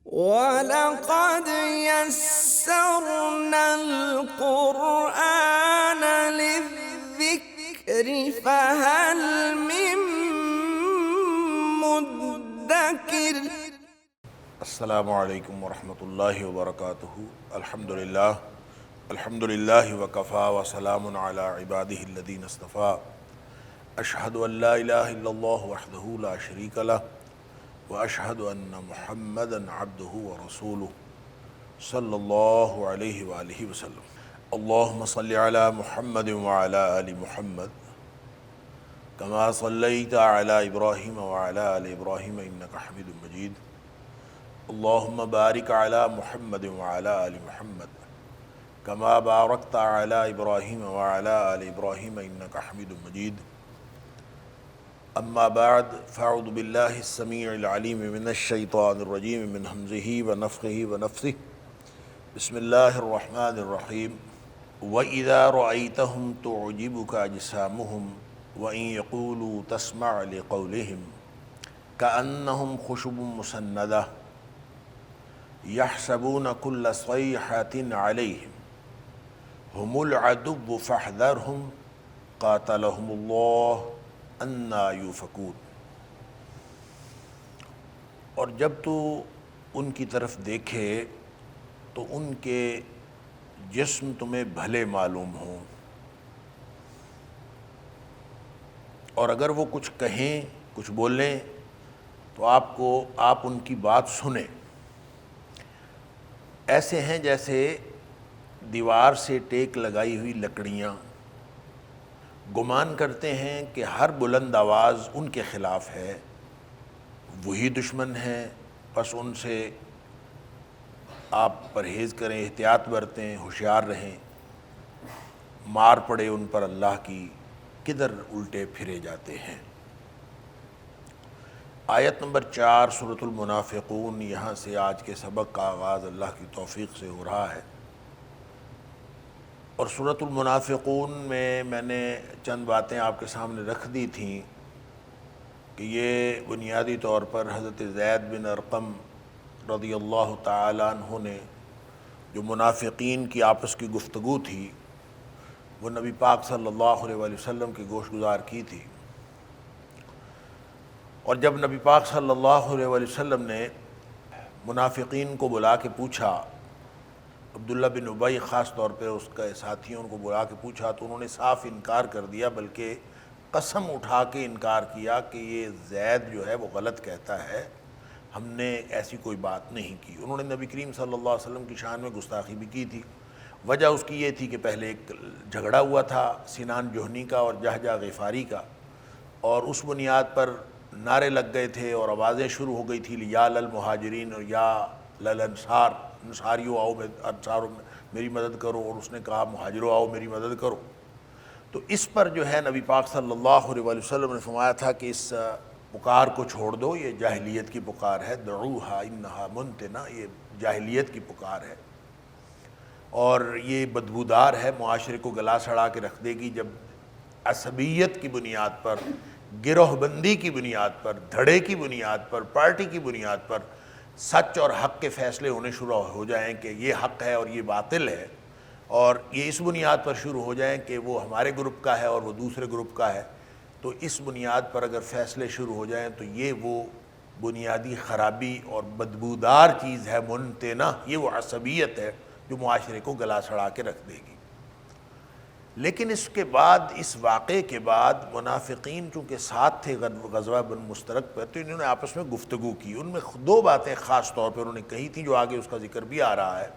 وَلَقَدْ يَسَّرْنَا الْقُرْآنَ لِلذِّكْرِ فَهَلْ مِن مُّدَّكِرٍ۔ السلام علیکم ورحمۃ اللہ وبرکاتہ۔ الحمدللہ وکفیٰ وسلام علی عبادہ الذین اصطفیٰ۔ اشہد ان لا الہ الا اللہ وحدہ لا شریک لہ واشہد ان محمدا عبدہ ورسولہ صلی اللہ علیہ وآلہ وسلم۔ اللہم صلی علی محمد وعلی آل محمد کما صلیت علی ابراہیم وعلی آل ابراہیم انک حمید مجید۔ اللہم بارک علی محمد وعلی آل محمد کما بارکت علی ابراہیم وعلی آل ابراہیم انک حمید مجید۔ اما بعد فاعوذ باللہ السمیع العلیم من الشیطان الرجیم من ہمزہ ونفخہ ونفثہ۔ بسم اللہ الرحمن الرحیم۔ وَإِذَا رَأَيْتَهُمْ تُعْجِبُكَ أَجْسَامُهُمْ وَإِنْ يَقُولُوا تَسْمَعْ لِقَوْلِهِمْ كَأَنَّهُمْ خُشُبٌ مُّسَنَّدَةٌ يَحْسَبُونَ كُلَّ صَيْحَةٍ عَلَيْهِمْ هُمُ الْعَدُوُّ فَاحْذَرْهُمْ قَاتَلَهُمُ اللَّهُ أَنَّىٰ يُؤْفَكُونَ۔ اور جب تو ان کی طرف دیکھے تو ان کے جسم تمہیں بھلے معلوم ہوں، اور اگر وہ کچھ کہیں کچھ بولیں تو آپ ان کی بات سنیں۔ ایسے ہیں جیسے دیوار سے ٹیک لگائی ہوئی لکڑیاں، گمان کرتے ہیں کہ ہر بلند آواز ان کے خلاف ہے، وہی دشمن ہیں، بس ان سے آپ پرہیز کریں، احتیاط برتیں، ہوشیار رہیں، مار پڑے ان پر اللہ کی، کدھر الٹے پھرے جاتے ہیں۔ آیت نمبر 4 سورۃ المنافقون، یہاں سے آج کے سبق کا آغاز اللہ کی توفیق سے ہو رہا ہے۔ اور سورۃ المنافقون میں نے چند باتیں آپ کے سامنے رکھ دی تھیں کہ یہ بنیادی طور پر حضرت زید بن ارقم رضی اللہ تعالیٰ عنہ نے جو منافقین کی آپس کی گفتگو تھی وہ نبی پاک صلی اللہ علیہ وآلہ وسلم کی گوش گزار کی تھی۔ اور جب نبی پاک صلی اللہ علیہ وآلہ وسلم نے منافقین کو بلا کے پوچھا، عبداللہ بن ابی خاص طور پہ اس کے ساتھیوں کو بلا کے پوچھا تو انہوں نے صاف انکار کر دیا، بلکہ قسم اٹھا کے انکار کیا کہ یہ زید جو ہے وہ غلط کہتا ہے، ہم نے ایسی کوئی بات نہیں کی۔ انہوں نے نبی کریم صلی اللہ علیہ وسلم کی شان میں گستاخی بھی کی تھی۔ وجہ اس کی یہ تھی کہ پہلے ایک جھگڑا ہوا تھا سنان جوہنی کا اور جہجہ غفاری کا، اور اس بنیاد پر نعرے لگ گئے تھے اور آوازیں شروع ہو گئی تھی یا للمہاجرین اور یا للانصار، انصاریوں آؤ انصاروں میری مدد کرو، اور اس نے کہا مہاجروں آؤ میری مدد کرو۔ تو اس پر جو ہے نبی پاک صلی اللہ علیہ وآلہ وسلم نے فرمایا تھا کہ اس پکار کو چھوڑ دو، یہ جاہلیت کی پکار ہے، دعوہا انہا منتنا، یہ جاہلیت کی پکار ہے اور یہ بدبودار ہے، معاشرے کو گلا سڑا کے رکھ دے گی۔ جب عصبیت کی بنیاد پر، گروہ بندی کی بنیاد پر، دھڑے کی بنیاد پر، پارٹی کی بنیاد پر سچ اور حق کے فیصلے ہونے شروع ہو جائیں کہ یہ حق ہے اور یہ باطل ہے، اور یہ اس بنیاد پر شروع ہو جائیں کہ وہ ہمارے گروپ کا ہے اور وہ دوسرے گروپ کا ہے، تو اس بنیاد پر اگر فیصلے شروع ہو جائیں تو یہ وہ بنیادی خرابی اور بدبودار چیز ہے، منتنہ، یہ وہ عصبیت ہے جو معاشرے کو گلا سڑا کے رکھ دے گی۔ لیکن اس کے بعد، اس واقعے کے بعد منافقین چونکہ ساتھ تھے غزوہ بن مسترق پر، تو انہوں نے آپس میں گفتگو کی۔ ان میں دو باتیں خاص طور پر انہوں نے کہی تھی جو آگے اس کا ذکر بھی آ رہا ہے۔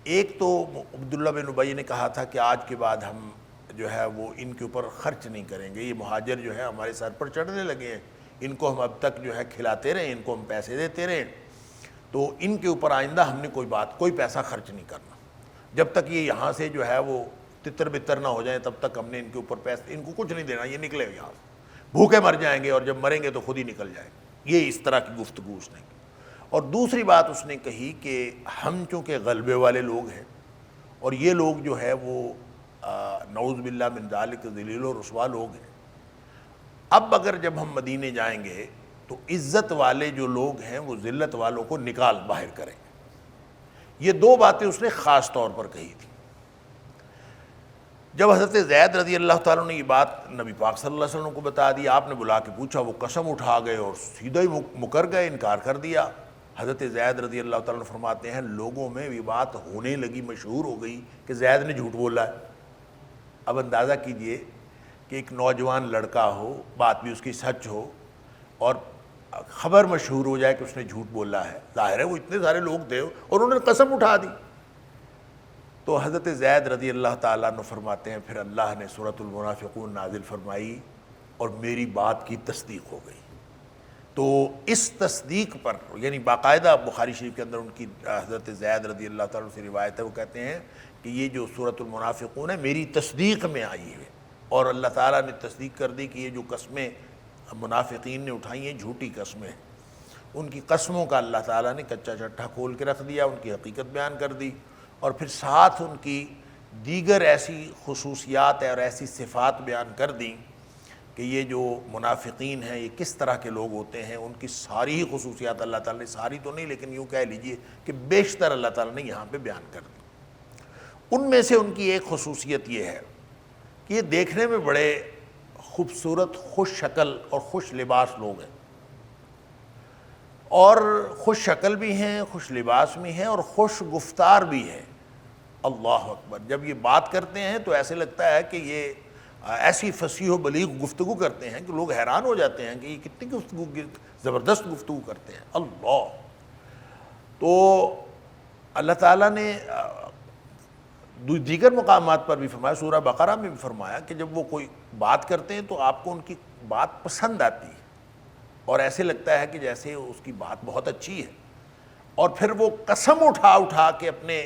ایک تو عبداللہ بن ابی نے کہا تھا کہ آج کے بعد ہم جو ہے وہ ان کے اوپر خرچ نہیں کریں گے، یہ مہاجر جو ہے ہمارے سر پر چڑھنے لگے ہیں، ان کو ہم اب تک جو ہے کھلاتے رہے، ان کو ہم پیسے دیتے رہے، تو ان کے اوپر آئندہ ہم نے کوئی پیسہ خرچ نہیں کرنا، جب تک یہ یہاں سے جو ہے وہ تتر بتر نہ ہو جائیں تب تک ہم نے ان کے اوپر پیسے، ان کو کچھ نہیں دینا، یہ نکلے یہاں سے بھوکے مر جائیں گے اور جب مریں گے تو خود ہی نکل جائیں گے۔ یہ اس طرح کی گفتگو اس نے کی۔ اور دوسری بات اس نے کہی کہ ہم چونکہ غلبے والے لوگ ہیں اور یہ لوگ جو ہے وہ نعوذ باللہ من ذالک ذلیل و رسوا لوگ ہیں، اب اگر جب ہم مدینے جائیں گے تو عزت والے جو لوگ ہیں وہ ذلت والوں کو نکال باہر کریں گے۔ یہ دو باتیں اس نے خاص طور پر کہی تھی۔ جب حضرت زید رضی اللہ تعالیٰ نے یہ بات نبی پاک صلی اللہ علیہ وسلم کو بتا دی، آپ نے بلا کے پوچھا، وہ قسم اٹھا گئے اور سیدھا ہی مکر گئے، انکار کر دیا۔ حضرت زید رضی اللہ تعالیٰ نے فرماتے ہیں لوگوں میں یہ بات ہونے لگی، مشہور ہو گئی کہ زید نے جھوٹ بولا ہے۔ اب اندازہ کیجئے کہ ایک نوجوان لڑکا ہو، بات بھی اس کی سچ ہو، اور خبر مشہور ہو جائے کہ اس نے جھوٹ بولا ہے۔ ظاہر ہے وہ اتنے سارے لوگ تھے اور انہوں نے قسم اٹھا دی۔ تو حضرت زید رضی اللہ تعالیٰ عنہ فرماتے ہیں پھر اللہ نے سورۃ المنافقون نازل فرمائی اور میری بات کی تصدیق ہو گئی۔ تو اس تصدیق پر، یعنی باقاعدہ بخاری شریف کے اندر ان کی حضرت زید رضی اللہ تعالیٰ عنہ سے روایت ہے، وہ کہتے ہیں کہ یہ جو سورۃ المنافقون ہے میری تصدیق میں آئی ہے، اور اللہ تعالیٰ نے تصدیق کر دی کہ یہ جو قسمیں منافقین نے اٹھائی ہیں جھوٹی قسمیں، ان کی قسموں کا اللہ تعالیٰ نے کچا چٹھا کھول کے رکھ دیا، ان کی حقیقت بیان کر دی، اور پھر ساتھ ان کی دیگر ایسی خصوصیات اور ایسی صفات بیان کر دیں کہ یہ جو منافقین ہیں یہ کس طرح کے لوگ ہوتے ہیں۔ ان کی ساری ہی خصوصیات اللہ تعالیٰ نے، ساری تو نہیں لیکن یوں کہہ لیجئے کہ بیشتر اللہ تعالیٰ نے یہاں پہ بیان کر دی۔ ان میں سے ان کی ایک خصوصیت یہ ہے کہ یہ دیکھنے میں بڑے خوبصورت، خوش شکل اور خوش لباس لوگ ہیں، اور خوش شکل بھی ہیں، خوش لباس بھی ہیں، اور خوش گفتار بھی ہیں۔ اللہ اکبر! جب یہ بات کرتے ہیں تو ایسے لگتا ہے کہ یہ ایسی فصیح و بلیغ گفتگو کرتے ہیں کہ لوگ حیران ہو جاتے ہیں کہ یہ کتنی گفتگو، زبردست گفتگو کرتے ہیں۔ اللہ! تو اللہ تعالیٰ نے دیگر مقامات پر بھی فرمایا، سورہ بقرہ میں بھی فرمایا کہ جب وہ کوئی بات کرتے ہیں تو آپ کو ان کی بات پسند آتی ہے، اور ایسے لگتا ہے کہ جیسے اس کی بات بہت اچھی ہے، اور پھر وہ قسم اٹھا اٹھا کے اپنے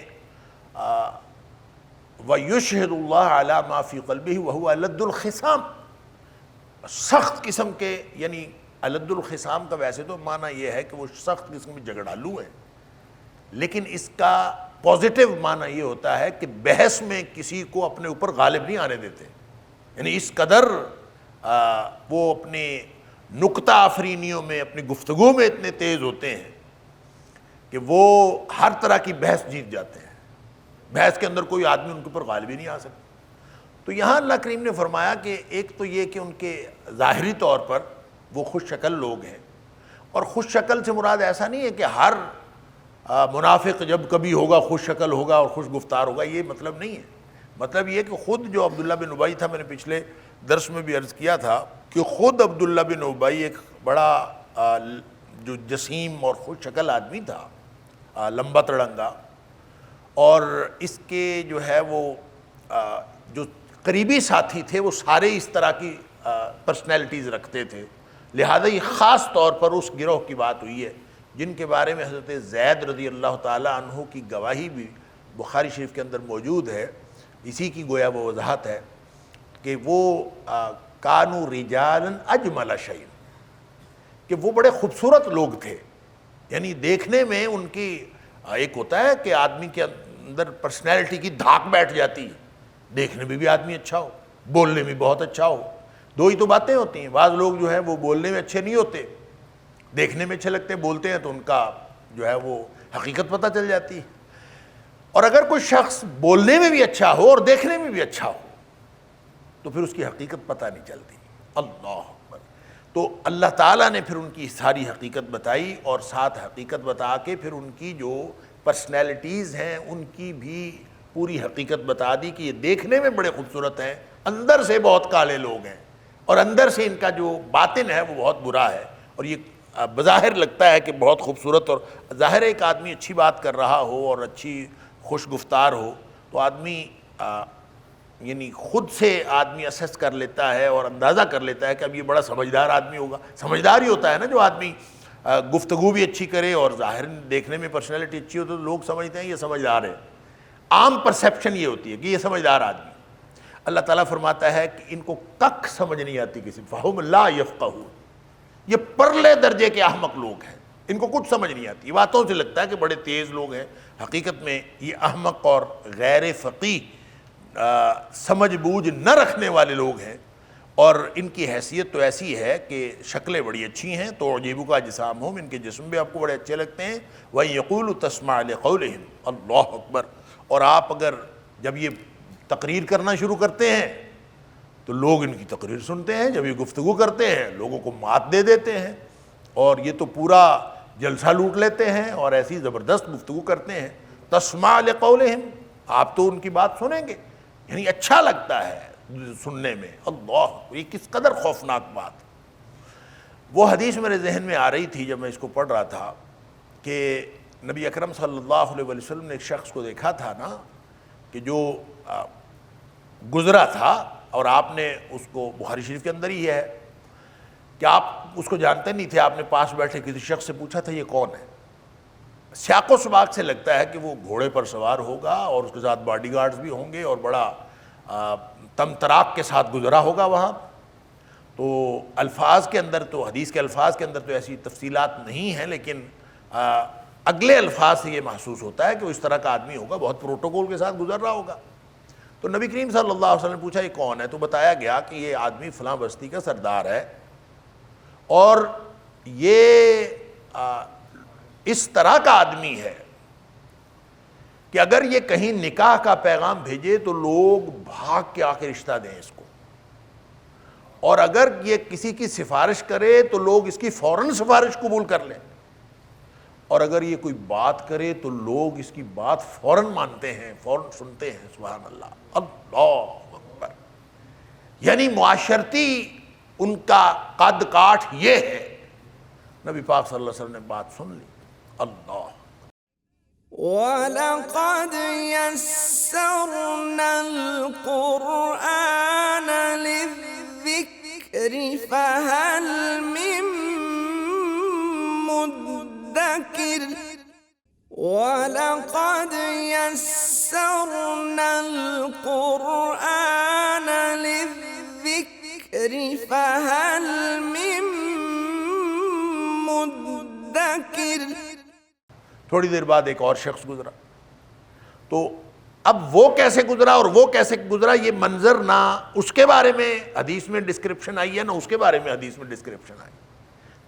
وَيُشْهِدُ اللَّهَ عَلَى مَا فِي قَلْبِهِ وَهُوَ أَلَدُّ الْخِصَامِ، سخت قسم کے، یعنی الد الخصام کا ویسے تو معنی یہ ہے کہ وہ سخت قسم کے جھگڑالو ہیں، لیکن اس کا پازیٹیو معنی یہ ہوتا ہے کہ بحث میں کسی کو اپنے اوپر غالب نہیں آنے دیتے، یعنی اس قدر وہ اپنے نکتہ آفرینیوں میں، اپنی گفتگو میں اتنے تیز ہوتے ہیں کہ وہ ہر طرح کی بحث جیت جاتے ہیں، بحث کے اندر کوئی آدمی ان کے اوپر غالب ہی نہیں آ سکتا۔ تو یہاں اللہ کریم نے فرمایا کہ ایک تو یہ کہ ان کے ظاہری طور پر وہ خوش شکل لوگ ہیں، اور خوش شکل سے مراد ایسا نہیں ہے کہ ہر منافق جب کبھی ہوگا خوش شکل ہوگا اور خوش گفتار ہوگا، یہ مطلب نہیں ہے۔ مطلب یہ کہ خود جو عبداللہ بن ابی تھا، میں نے پچھلے درس میں بھی عرض کیا تھا کہ خود عبداللہ بن ابی ایک بڑا جو جسیم اور خوش شکل آدمی تھا، لمبا تڑنگا، اور اس کے جو ہے وہ جو قریبی ساتھی تھے وہ سارے اس طرح کی پرسنالٹیز رکھتے تھے، لہذا یہ خاص طور پر اس گروہ کی بات ہوئی ہے جن کے بارے میں حضرت زید رضی اللہ تعالیٰ عنہ کی گواہی بھی بخاری شریف کے اندر موجود ہے۔ اسی کی گویا وہ وضاحت ہے کہ وہ کانوا رجالا اجمل شیء، کہ وہ بڑے خوبصورت لوگ تھے، یعنی دیکھنے میں ان کی ایک ہوتا ہے کہ آدمی کے اندر پرسنالٹی کی دھاک بیٹھ جاتی ہے، دیکھنے میں بھی آدمی اچھا ہو، بولنے میں بہت اچھا ہو، دو ہی تو باتیں ہوتی ہیں۔ بعض لوگ جو ہے وہ بولنے میں اچھے نہیں ہوتے، دیکھنے میں اچھے لگتے ہیں، بولتے ہیں تو ان کا جو ہے وہ حقیقت پتہ چل جاتی ہے۔ اور اگر کوئی شخص بولنے میں بھی اچھا ہو اور دیکھنے میں بھی اچھا ہو تو پھر اس کی حقیقت پتہ نہیں چلتی۔ اللہ اکبر! تو اللہ تعالیٰ نے پھر ان کی ساری حقیقت بتائی، اور ساتھ حقیقت بتا کے پھر ان کی جو پرسنالٹیز ہیں ان کی بھی پوری حقیقت بتا دی کہ یہ دیکھنے میں بڑے خوبصورت ہیں، اندر سے بہت کالے لوگ ہیں، اور اندر سے ان کا جو باطن ہے وہ بہت برا ہے۔ اور یہ بظاہر لگتا ہے کہ بہت خوبصورت، اور ظاہر ایک آدمی اچھی بات کر رہا ہو اور اچھی خوش گفتار ہو تو آدمی یعنی خود سے آدمی اسیس کر لیتا ہے اور اندازہ کر لیتا ہے کہ اب یہ بڑا سمجھدار آدمی ہوگا۔ سمجھدار ہی ہوتا ہے نا جو آدمی گفتگو بھی اچھی کرے اور ظاہر دیکھنے میں پرسنالٹی اچھی ہو تو لوگ سمجھتے ہیں یہ سمجھدار ہے، عام پرسیپشن یہ ہوتی ہے کہ یہ سمجھدار آدمی۔ اللہ تعالیٰ فرماتا ہے کہ ان کو کک سمجھ نہیں آتی کسی، فہم لا یفقہون، یہ پرلے درجے کے احمق لوگ ہیں، ان کو کچھ سمجھ نہیں آتی، باتوں سے لگتا ہے کہ بڑے تیز لوگ ہیں، حقیقت میں یہ احمق اور غیر فقیہ، سمجھ بوجھ نہ رکھنے والے لوگ ہیں، اور ان کی حیثیت تو ایسی ہے کہ شکلیں بڑی اچھی ہیں، تو عجیبک اجسامہم، ان کے جسم بھی آپ کو بڑے اچھے لگتے ہیں، وَيَقُولُ تَسْمَعُ لِقَوْلِهِمْ، اللہ اکبر۔ اور آپ اگر جب یہ تقریر کرنا شروع کرتے ہیں تو لوگ ان کی تقریر سنتے ہیں، جب یہ گفتگو کرتے ہیں لوگوں کو مات دے دیتے ہیں، اور یہ تو پورا جلسہ لوٹ لیتے ہیں اور ایسی زبردست گفتگو کرتے ہیں۔ تَسْمَعُ لِقَوْلِهِمْ، آپ تو ان کی بات سنیں گے، یعنی اچھا لگتا ہے سننے میں۔ اللہ، یہ کس قدر خوفناک بات۔ وہ حدیث میرے ذہن میں آ رہی تھی جب میں اس کو پڑھ رہا تھا کہ نبی اکرم صلی اللہ علیہ وسلم نے ایک شخص کو دیکھا تھا نا کہ جو گزرا تھا، اور آپ نے اس کو، بخاری شریف کے اندر ہی ہے کہ آپ اس کو جانتے نہیں تھے، آپ نے پاس بیٹھے کسی شخص سے پوچھا تھا یہ کون ہے؟ سیاق و سباق سے لگتا ہے کہ وہ گھوڑے پر سوار ہوگا اور اس کے ساتھ باڈی گارڈز بھی ہوں گے اور بڑا تم تراک کے ساتھ گزرا ہوگا وہاں۔ تو الفاظ کے اندر تو، حدیث کے الفاظ کے اندر تو ایسی تفصیلات نہیں ہیں، لیکن اگلے الفاظ سے یہ محسوس ہوتا ہے کہ وہ اس طرح کا آدمی ہوگا، بہت پروٹوکول کے ساتھ گزر رہا ہوگا۔ تو نبی کریم صلی اللہ علیہ وسلم نے پوچھا یہ کون ہے؟ تو بتایا گیا کہ یہ آدمی فلاں بستی کا سردار ہے، اور یہ اس طرح کا آدمی ہے کہ اگر یہ کہیں نکاح کا پیغام بھیجے تو لوگ بھاگ کے آ کے رشتہ دیں اس کو، اور اگر یہ کسی کی سفارش کرے تو لوگ اس کی فوراً سفارش قبول کر لیں، اور اگر یہ کوئی بات کرے تو لوگ اس کی بات فوراً مانتے ہیں، فوراً سنتے ہیں۔ سبحان اللہ، اللہ اکبر۔ یعنی معاشرتی ان کا قد کاٹھ یہ ہے۔ نبی پاک صلی اللہ علیہ وسلم نے بات سن لی۔ اللہ، وَلَقَدْ يَسَّرْنَا الْقُرْآنَ لِلذِّكْرِ فَهَلْ مِن مُّدَّكِرٍ وَلَقَدْ يَسَّرْنَا الْقُرْآنَ لِلذِّكْرِ فَهَلْ مِن مُّدَّكِرٍ۔ تھوڑی دیر بعد ایک اور شخص گزرا، تو اب وہ کیسے گزرا اور وہ کیسے گزرا، یہ منظر نہ اس کے بارے میں حدیث میں ڈسکرپشن آئی ہے، نہ اس کے بارے میں حدیث میں ڈسکرپشن آئی،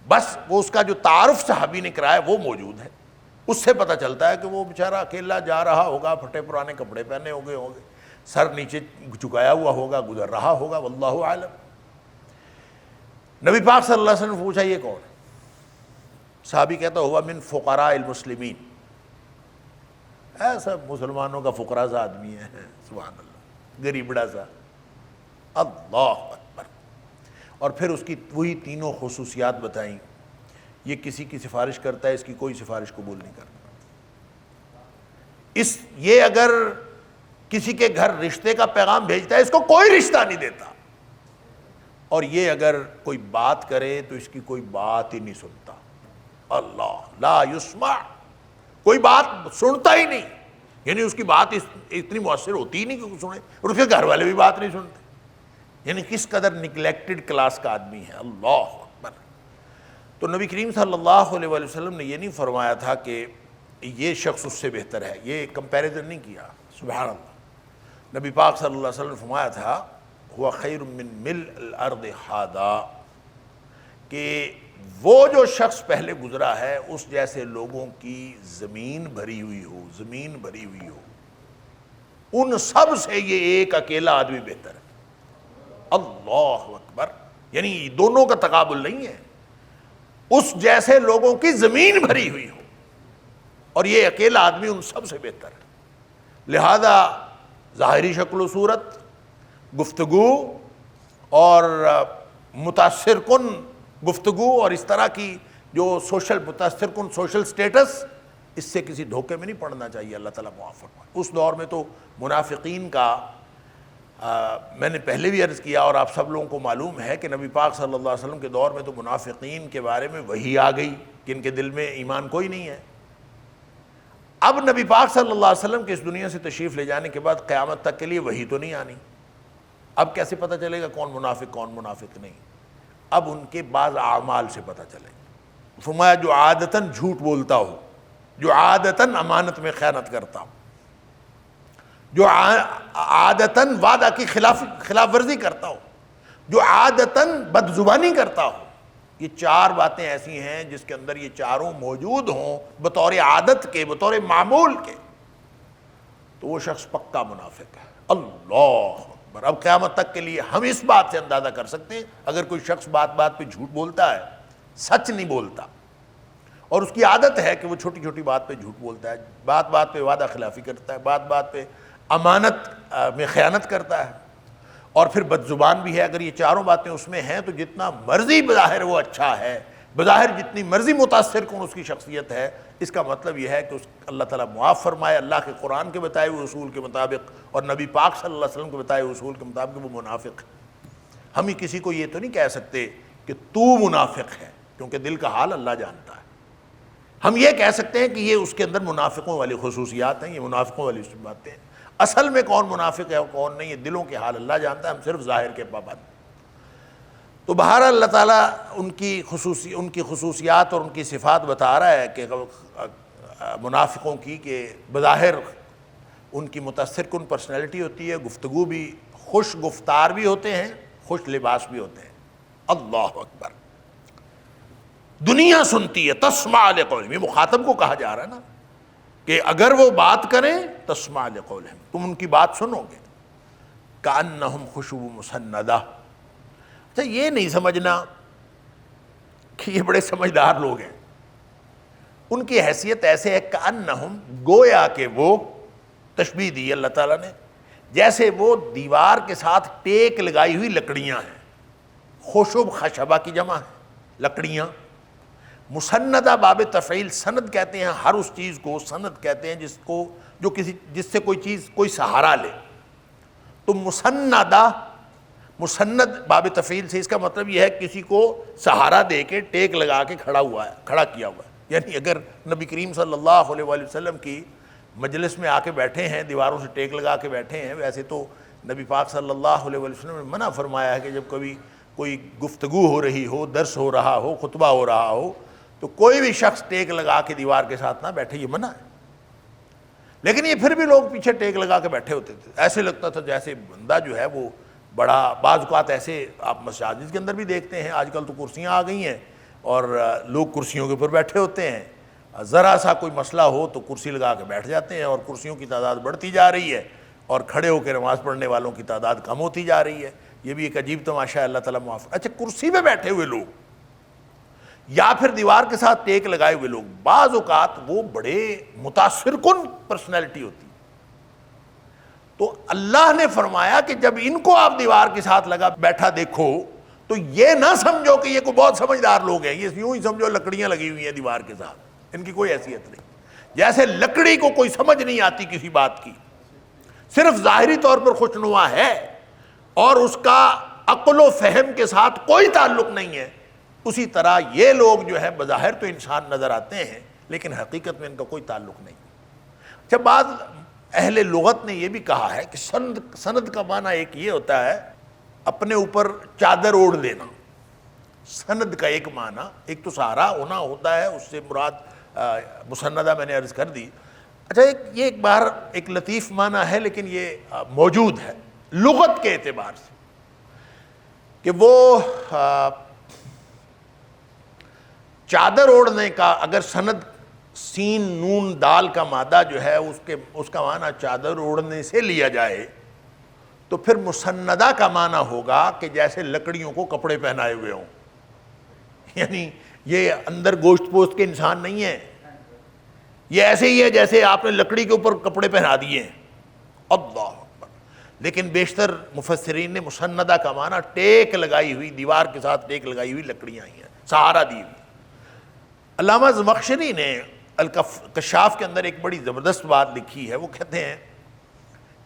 بس وہ اس کا جو تعارف صحابی نے کرایا وہ موجود ہے۔ اس سے پتہ چلتا ہے کہ وہ بیچارہ اکیلا جا رہا ہوگا، پھٹے پرانے کپڑے پہنے ہوں گے، سر نیچے جھکایا ہوا ہوگا، گزر رہا ہوگا، واللہ عالم۔ نبی پاک صلی اللہ علیہ وسلم نے پوچھا یہ کون ہے؟ صحابی کہتا ہوا من فقراء المسلمین، ایسا مسلمانوں کا فقراء سا آدمی ہے، سبحان اللہ، غریبڑا سا۔ اللہ اکبر۔ اور پھر اس کی وہی تینوں خصوصیات بتائیں، یہ کسی کی سفارش کرتا ہے، اس کی کوئی سفارش قبول نہیں کرتا، یہ اگر کسی کے گھر رشتے کا پیغام بھیجتا ہے اس کو کوئی رشتہ نہیں دیتا، اور یہ اگر کوئی بات کرے تو اس کی کوئی بات ہی نہیں سنتا۔ اللہ، لا یسمع، کوئی بات سنتا ہی نہیں، یعنی اس کی بات اتنی مؤثر ہوتی ہی نہیں کہ سنے، اور اس کے گھر والے بھی بات نہیں سنتے۔ یعنی کس قدر نگلیکٹڈ کلاس کا آدمی ہے۔ اللہ اکبر۔ تو نبی کریم صلی اللہ علیہ وآلہ وسلم نے یہ نہیں فرمایا تھا کہ یہ شخص اس سے بہتر ہے، یہ کمپیریزن نہیں کیا، سبحان اللہ۔ نبی پاک صلی اللہ علیہ وسلم نے فرمایا تھا ہوا خیر من ملء الارض ہادا، کہ وہ جو شخص پہلے گزرا ہے اس جیسے لوگوں کی زمین بھری ہوئی ہو، زمین بھری ہوئی ہو، ان سب سے یہ ایک اکیلا آدمی بہتر ہے۔ اللہ اکبر۔ یعنی دونوں کا تقابل نہیں ہے، اس جیسے لوگوں کی زمین بھری ہوئی ہو اور یہ اکیلا آدمی ان سب سے بہتر ہے۔ لہذا ظاہری شکل و صورت، گفتگو اور متاثر کن گفتگو اور اس طرح کی جو متاثر کن سوشل سٹیٹس، اس سے کسی دھوکے میں نہیں پڑنا چاہیے، اللہ تعالیٰ معاف فرمائے۔ اس دور میں تو منافقین کا میں نے پہلے بھی عرض کیا اور آپ سب لوگوں کو معلوم ہے کہ نبی پاک صلی اللہ علیہ وسلم کے دور میں تو منافقین کے بارے میں وحی آ گئی کہ ان کے دل میں ایمان کوئی نہیں ہے۔ اب نبی پاک صلی اللہ علیہ وسلم کے اس دنیا سے تشریف لے جانے کے بعد قیامت تک کے لیے وحی تو نہیں آنی، اب کیسے پتہ چلے گا کون منافق نہیں؟ اب ان کے بعض اعمال سے پتہ چلے گا۔ فرمایا جو عادتاً جھوٹ بولتا ہو، جو عادتاً امانت میں خیانت کرتا ہو، جو عادتاً وعدہ کی خلاف ورزی کرتا ہو، جو عادتاً بد زبانی کرتا ہو. یہ 4 باتیں ایسی ہیں جس کے اندر یہ چاروں موجود ہوں بطور عادت کے، بطور معمول کے، تو وہ شخص پکا منافق ہے. اللہ اکبر. اب قیامت تک کے لیے ہم اس بات سے اندازہ کر سکتے ہیں اگر کوئی شخص بات بات پہ جھوٹ بولتا ہے، سچ نہیں بولتا، اور اس کی عادت ہے کہ وہ چھوٹی چھوٹی بات پہ جھوٹ بولتا ہے، بات بات پہ وعدہ خلافی کرتا ہے، بات بات پہ امانت میں خیانت کرتا ہے، اور پھر بد زبان بھی ہے. اگر یہ چاروں باتیں اس میں ہیں تو جتنا مرضی بظاہر وہ اچھا ہے، بظاہر جتنی مرضی متاثر کن اس کی شخصیت ہے، اس کا مطلب یہ ہے کہ اللہ تعالیٰ معاف فرمائے اللہ کے قرآن کے بتائے ہوئے اصول کے مطابق اور نبی پاک صلی اللہ علیہ وسلم کے بتائے ہوئے اصول کے مطابق وہ منافق ہے. ہم ہی کسی کو یہ تو نہیں کہہ سکتے کہ تو منافق ہے، کیونکہ دل کا حال اللہ جانتا ہے. ہم یہ کہہ سکتے ہیں کہ یہ اس کے اندر منافقوں والی خصوصیات ہیں، یہ منافقوں والی باتیں ہیں. اصل میں کون منافق ہے اور کون نہیں، یہ دلوں کے حال اللہ جانتا ہے، ہم صرف ظاہر کے پابند. تو بہرحال اللہ تعالیٰ ان کی خصوصیات اور ان کی صفات بتا رہا ہے کہ منافقوں کی، کہ بظاہر ان کی متاثر کن پرسنالٹی ہوتی ہے، گفتگو بھی، خوش گفتار بھی ہوتے ہیں، خوش لباس بھی ہوتے ہیں. اللہ اکبر. دنیا سنتی ہے، تسمع لقولہم، یہ مخاطب کو کہا جا رہا ہے نا کہ اگر وہ بات کریں تسمع لقولہم، تم ان کی بات سنو گے. کأنہم خشب مسندہ. اچھا یہ نہیں سمجھنا کہ یہ بڑے سمجھدار لوگ ہیں. ان کی حیثیت ایسے ہے کأنہم، گویا کہ وہ، تشبیہ دی اللہ تعالیٰ نے، جیسے وہ دیوار کے ساتھ ٹیک لگائی ہوئی لکڑیاں ہیں. خشب خشبہ کی جمع ہے، لکڑیاں. مسندہ باب تفعیل، سند کہتے ہیں ہر اس چیز کو، سند کہتے ہیں جس سے کوئی چیز کوئی سہارا لے. تو مسندہ، مسند باب تفعیل سے اس کا مطلب یہ ہے کسی کو سہارا دے کے ٹیک لگا کے کھڑا کیا ہوا ہے. یعنی اگر نبی کریم صلی اللہ علیہ وآلہ وسلم کی مجلس میں آ کے بیٹھے ہیں، دیواروں سے ٹیک لگا کے بیٹھے ہیں، ویسے تو نبی پاک صلی اللہ علیہ وآلہ وسلم نے منع فرمایا ہے کہ جب کبھی کوئی گفتگو ہو رہی ہو، درس ہو رہا ہو، خطبہ ہو رہا ہو، تو کوئی بھی شخص ٹیک لگا کے دیوار کے ساتھ نہ بیٹھے، یہ منع ہے. لیکن یہ پھر بھی لوگ پیچھے ٹیک لگا کے بیٹھے ہوتے تھے. ایسے لگتا تھا جیسے بندہ جو ہے وہ بڑا، بعض اوقات ایسے آپ مساجد کے اندر بھی دیکھتے ہیں، آج کل تو کرسیاں آ گئی ہیں اور لوگ کرسیوں کے اوپر بیٹھے ہوتے ہیں. ذرا سا کوئی مسئلہ ہو تو کرسی لگا کے بیٹھ جاتے ہیں، اور کرسیوں کی تعداد بڑھتی جا رہی ہے اور کھڑے ہو کے نماز پڑھنے والوں کی تعداد کم ہوتی جا رہی ہے. یہ بھی ایک عجیب تماشا ہے، اللہ تعالیٰ معاف. اچھا کرسی پہ بیٹھے ہوئے لوگ یا پھر دیوار کے ساتھ ٹیک لگائے ہوئے لوگ، بعض اوقات وہ بڑے متاثر کن پرسنالٹی ہوتی. تو اللہ نے فرمایا کہ جب ان کو آپ دیوار کے ساتھ لگا بیٹھا دیکھو تو یہ نہ سمجھو کہ یہ کوئی بہت سمجھدار لوگ ہیں، یہ یوں ہی سمجھو لکڑیاں لگی ہوئی ہیں دیوار کے ساتھ، ان کی کوئی حیثیت نہیں. جیسے لکڑی کو کوئی سمجھ نہیں آتی کسی بات کی، صرف ظاہری طور پر خوشنما ہے اور اس کا عقل و فہم کے ساتھ کوئی تعلق نہیں ہے، اسی طرح یہ لوگ جو ہے بظاہر تو انسان نظر آتے ہیں لیکن حقیقت میں ان کا کوئی تعلق نہیں. اچھا بعض اہل لغت نے یہ بھی کہا ہے کہ سند کا معنی ایک یہ ہوتا ہے اپنے اوپر چادر اوڑھ لینا. سند کا ایک معنی، ایک تو سہارا ہونا ہوتا ہے، اس سے مراد مسندہ میں نے عرض کر دی. اچھا یہ ایک بار ایک لطیف معنی ہے لیکن یہ موجود ہے لغت کے اعتبار سے کہ وہ چادر اوڑھنے کا، اگر سند سین نون دال کا مادہ جو ہے اس کا معنی چادر اوڑھنے سے لیا جائے تو پھر مسندہ کا معنی ہوگا کہ جیسے لکڑیوں کو کپڑے پہنائے ہوئے ہوں. یعنی یہ اندر گوشت پوست کے انسان نہیں ہے، یہ ایسے ہی ہے جیسے آپ نے لکڑی کے اوپر کپڑے پہنا دیے ہیں. اللہ اکبر. لیکن بیشتر مفسرین نے مسندہ کا معنی ٹیک لگائی ہوئی، دیوار کے ساتھ ٹیک لگائی ہوئی لکڑیاں ہی ہیں، سہارا دی ہوئی. علامہ زمخشری نے الکشاف کے اندر ایک بڑی زبردست بات لکھی ہے. وہ کہتے ہیں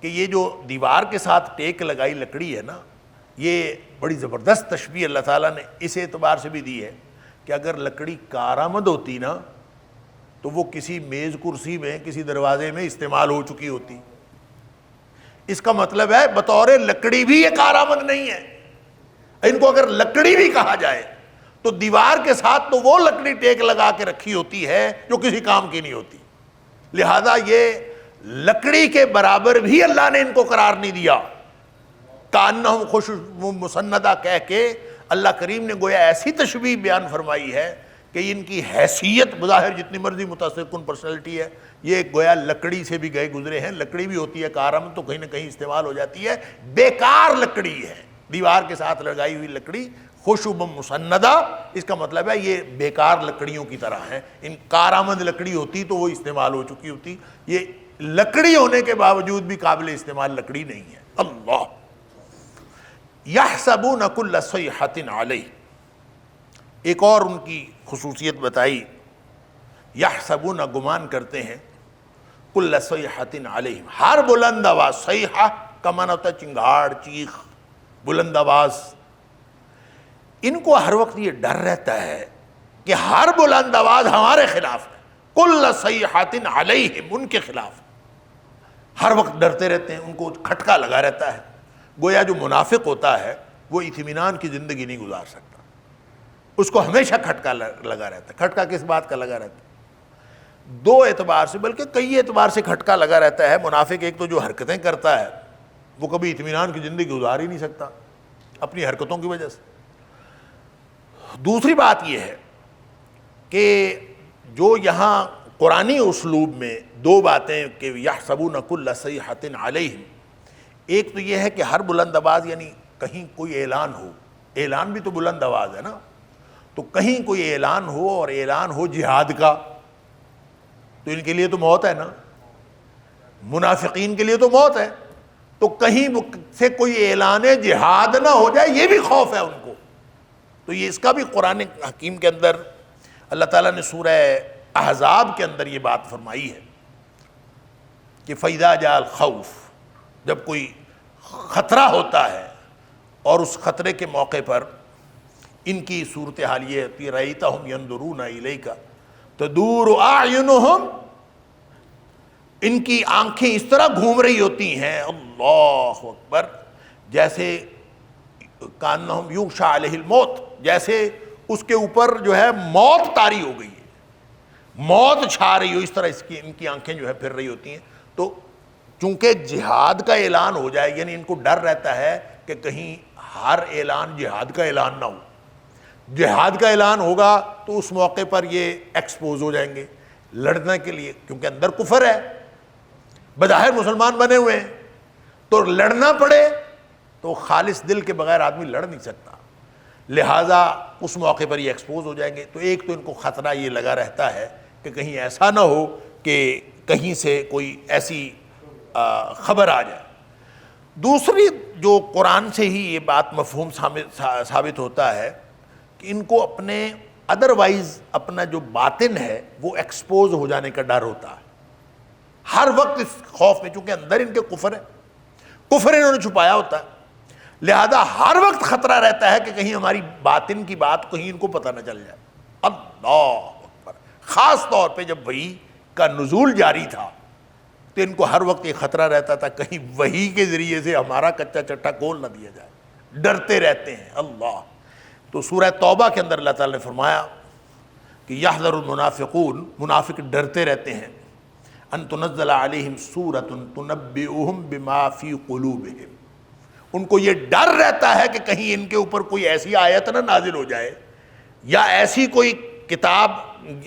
کہ یہ جو دیوار کے ساتھ ٹیک لگائی لکڑی ہے نا، یہ بڑی زبردست تشبیہ اللہ تعالیٰ نے اس اعتبار سے بھی دی ہے کہ اگر لکڑی کارآمد ہوتی نا تو وہ کسی میز کرسی میں، کسی دروازے میں استعمال ہو چکی ہوتی. اس کا مطلب ہے بطور لکڑی بھی یہ کارآمد نہیں ہے. ان کو اگر لکڑی بھی کہا جائے تو دیوار کے ساتھ تو وہ لکڑی ٹیک لگا کے رکھی ہوتی ہے جو کسی کام کی نہیں ہوتی. لہذا یہ لکڑی کے برابر بھی اللہ نے ان کو قرار نہیں دیا. کانہم خشب مسندہ کہہ کے اللہ کریم نے گویا ایسی تشبیہ بیان فرمائی ہے کہ ان کی حیثیت بظاہر جتنی مرضی متاثر کن پرسنالٹی ہے، یہ گویا لکڑی سے بھی گئے گزرے ہیں. لکڑی بھی ہوتی ہے کارآمد تو کہیں نہ کہیں استعمال ہو جاتی ہے، بیکار لکڑی ہے، دیوار کے ساتھ لگائی ہوئی لکڑی خشب مسندہ، اس کا مطلب ہے یہ بیکار لکڑیوں کی طرح ہیں. ان کارآمد لکڑی ہوتی تو وہ استعمال ہو چکی ہوتی، یہ لکڑی ہونے کے باوجود بھی قابل استعمال لکڑی نہیں ہے. اللہ یحسبون کل صیحۃ علیہ، ایک اور ان کی خصوصیت بتائی، یحسبون گمان کرتے ہیں، کل صیحۃ علیہ ہر بلند آواز، صیحہ کا معنی ہوتا ہے چنگھاڑ، چیخ، بلند آواز. ان کو ہر وقت یہ ڈر رہتا ہے کہ ہر بلند آواز ہمارے خلاف ہے، کل صیحۃ علیہم ان کے خلاف، ہر وقت ڈرتے رہتے ہیں، ان کو کھٹکا لگا رہتا ہے. گویا جو منافق ہوتا ہے وہ اطمینان کی زندگی نہیں گزار سکتا، اس کو ہمیشہ کھٹکا لگا رہتا ہے. کھٹکا کس بات کا لگا رہتا ہے؟ دو اعتبار سے، بلکہ کئی اعتبار سے کھٹکا لگا رہتا ہے. منافق ایک تو جو حرکتیں کرتا ہے وہ کبھی اطمینان کی زندگی گزار ہی نہیں سکتا اپنی حرکتوں کی وجہ سے. دوسری بات یہ ہے کہ جو یہاں قرآنی اسلوب میں دو باتیں کہ یحسبون کل صیحۃ علیہم، ایک تو یہ ہے کہ ہر بلند آواز یعنی کہیں کوئی اعلان ہو، اعلان بھی تو بلند آواز ہے نا، تو کہیں کوئی اعلان ہو اور اعلان ہو جہاد کا، تو ان کے لیے تو موت ہے نا، منافقین کے لیے تو موت ہے. تو کہیں سے کوئی اعلان جہاد نہ ہو جائے یہ بھی خوف ہے ان کو. تو یہ اس کا بھی قرآن حکیم کے اندر اللہ تعالیٰ نے سورہ احزاب کے اندر یہ بات فرمائی ہے کہ فَإِذَا جَاءَ الْخَوْفُ، جب کوئی خطرہ ہوتا ہے اور اس خطرے کے موقع پر ان کی صورتحال یہ ہوتی ہے، رَأَيْتَهُمْ يَنْظُرُونَ إِلَيْكَ تَدُورُ أَعْيُنُهُمْ، ان کی آنکھیں اس طرح گھوم رہی ہوتی ہیں، اللہ اکبر، جیسے کانہم یغشیٰ علیہ الموت، جیسے اس کے اوپر جو ہے موت طاری ہو گئی ہے، موت چھا رہی ہو، اس طرح ان کی آنکھیں جو ہے پھر رہی ہوتی ہیں. تو چونکہ جہاد کا اعلان ہو جائے، یعنی ان کو ڈر رہتا ہے کہ کہیں ہر اعلان جہاد کا اعلان نہ ہو. جہاد کا اعلان ہوگا تو اس موقع پر یہ ایکسپوز ہو جائیں گے لڑنے کے لیے، کیونکہ اندر کفر ہے، بظاہر مسلمان بنے ہوئے ہیں، تو لڑنا پڑے تو خالص دل کے بغیر آدمی لڑ نہیں سکتا، لہٰذا اس موقع پر یہ ایکسپوز ہو جائیں گے. تو ایک تو ان کو خطرہ یہ لگا رہتا ہے کہ کہیں ایسا نہ ہو کہ کہیں سے کوئی ایسی خبر آ جائے. دوسری جو قرآن سے ہی یہ بات مفہوم ثابت ہوتا ہے کہ ان کو اپنے ادروائز اپنا جو باطن ہے وہ ایکسپوز ہو جانے کا ڈر ہوتا ہے ہر وقت اس خوف میں، چونکہ اندر ان کے کفر ہے، کفر انہوں نے چھپایا ہوتا ہے، لہذا ہر وقت خطرہ رہتا ہے کہ کہیں ہماری باطن کی بات کہیں ان کو پتہ نہ چل جائے. اللہ اکبر. خاص طور پہ جب وحی کا نزول جاری تھا تو ان کو ہر وقت یہ خطرہ رہتا تھا کہیں وحی کے ذریعے سے ہمارا کچا چٹا کھول نہ دیا جائے، ڈرتے رہتے ہیں. اللہ. تو سورہ توبہ کے اندر اللہ تعالیٰ نے فرمایا کہ یحذر المنافقون، منافق ڈرتے رہتے ہیں، ان تنزل علیہم سورۃ تنبئہم بما فی قلوبہم، ان کو یہ ڈر رہتا ہے کہ کہیں ان کے اوپر کوئی ایسی آیت نہ نازل ہو جائے یا ایسی کوئی کتاب،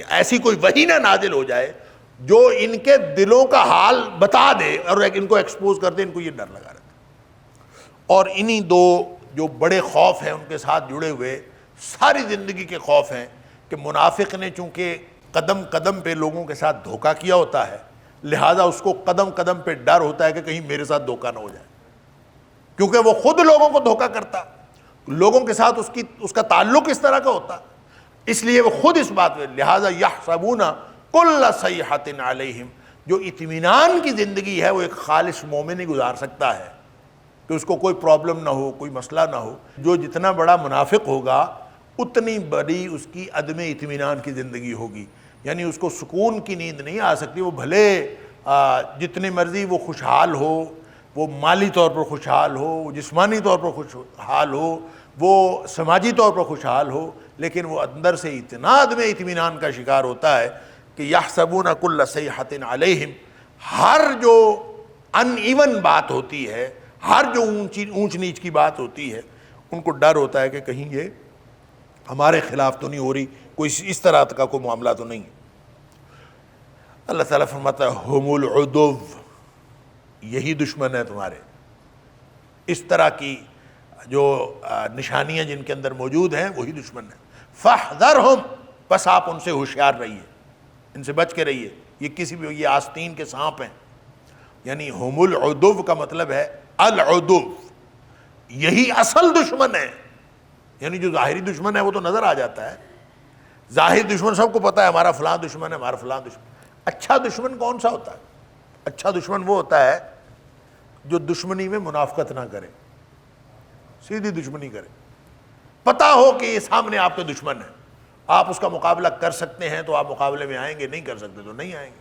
ایسی کوئی وحی نہ نازل ہو جائے جو ان کے دلوں کا حال بتا دے اور ان کو ایکسپوز کر دے. ان کو یہ ڈر لگا رہتا ہے. اور انہی دو جو بڑے خوف ہیں ان کے ساتھ جڑے ہوئے ساری زندگی کے خوف ہیں کہ منافق نے چونکہ قدم قدم پہ لوگوں کے ساتھ دھوکہ کیا ہوتا ہے، لہٰذا اس کو قدم قدم پہ ڈر ہوتا ہے کہ کہیں میرے ساتھ دھوکہ نہ ہو جائے، کیونکہ وہ خود لوگوں کو دھوکہ کرتا، لوگوں کے ساتھ اس کا تعلق اس طرح کا ہوتا، اس لیے وہ خود اس بات میں، لہٰذا یحسبون کل صیحۃ علیہم، جو اطمینان کی زندگی ہے وہ ایک خالص مومن ہی گزار سکتا ہے کہ اس کو کوئی پرابلم نہ ہو، کوئی مسئلہ نہ ہو. جو جتنا بڑا منافق ہوگا اتنی بڑی اس کی عدم اطمینان کی زندگی ہوگی، یعنی اس کو سکون کی نیند نہیں آ سکتی. وہ بھلے جتنی مرضی وہ خوشحال ہو، وہ مالی طور پر خوشحال ہو، وہ جسمانی طور پر خوشحال ہو، وہ سماجی طور پر خوشحال ہو، لیکن وہ اندر سے اتنا عدم اطمینان کا شکار ہوتا ہے کہ یحسبون کل صیحۃ علیہم، ہر جو ان ایون بات ہوتی ہے، ہر جو اونچ نیچ کی بات ہوتی ہے ان کو ڈر ہوتا ہے کہ کہیں یہ ہمارے خلاف تو نہیں ہو رہی، کوئی اس طرح کا کوئی معاملہ تو نہیں۔ اللہ تعالیٰ فرماتا ہے ہم العدو، یہی دشمن ہے تمہارے۔ اس طرح کی جو نشانیاں جن کے اندر موجود ہیں وہی دشمن ہیں۔ فاحذرہم، بس آپ ان سے ہوشیار رہیے، ان سے بچ کے رہیے۔ یہ کسی بھی، یہ آستین کے سانپ ہیں، یعنی ہم العدو کا مطلب ہے العدو، یہی اصل دشمن ہے۔ یعنی جو ظاہری دشمن ہے وہ تو نظر آ جاتا ہے، ظاہر دشمن سب کو پتہ ہے، ہمارا فلاں دشمن ہے، ہمارا فلاں دشمن۔ اچھا دشمن کون سا ہوتا ہے؟ اچھا دشمن وہ ہوتا ہے جو دشمنی میں منافقت نہ کرے، سیدھی دشمنی کرے، پتہ ہو کہ یہ سامنے آپ کے دشمن ہے، آپ اس کا مقابلہ کر سکتے ہیں تو آپ مقابلے میں آئیں گے، نہیں کر سکتے تو نہیں آئیں گے۔